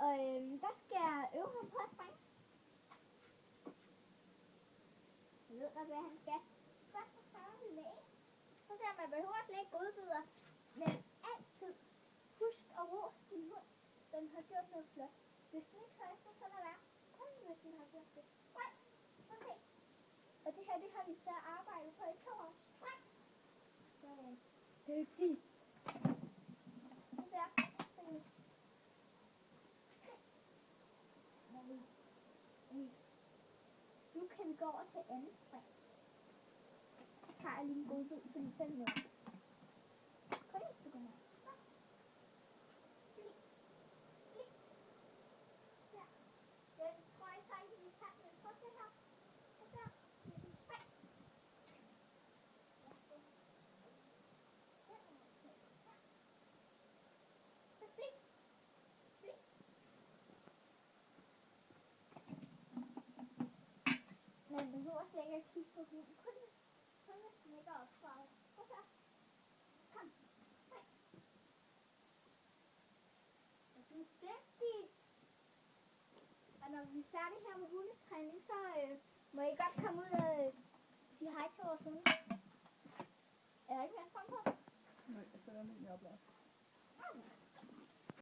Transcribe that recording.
Og der skal jeg øve ham på at springe. Jeg ved godt, hvad han skal. Først så starter vi med en. Så ser man behøver slet ikke godbidder. Men altid husk at rose din hund. Den har gjort noget flot. Hvis den ikke hører efter, så lad være. Kun hvis den har gjort det. Spring! Okay. Og det her, det har vi så arbejdet på i 2 år. Spring! Sådan. Dygtig. Så der. Sådan. Nu kan vi gå over til anden spring. Så tager jeg lige en god bid, fordi den med. Kom ind, du kommer. Der. Den tror jeg så ikke, vi tager den. Prøv det her. Og der. Spring. Så flik. Flik. Men du behøver slet ikke at kigge på hunden. Kun hvis den ikke er opsvaret. Og så. Kom. Spring. Og du er dygtig. Og når vi er færdige her med hundetræning, så må I godt komme ud og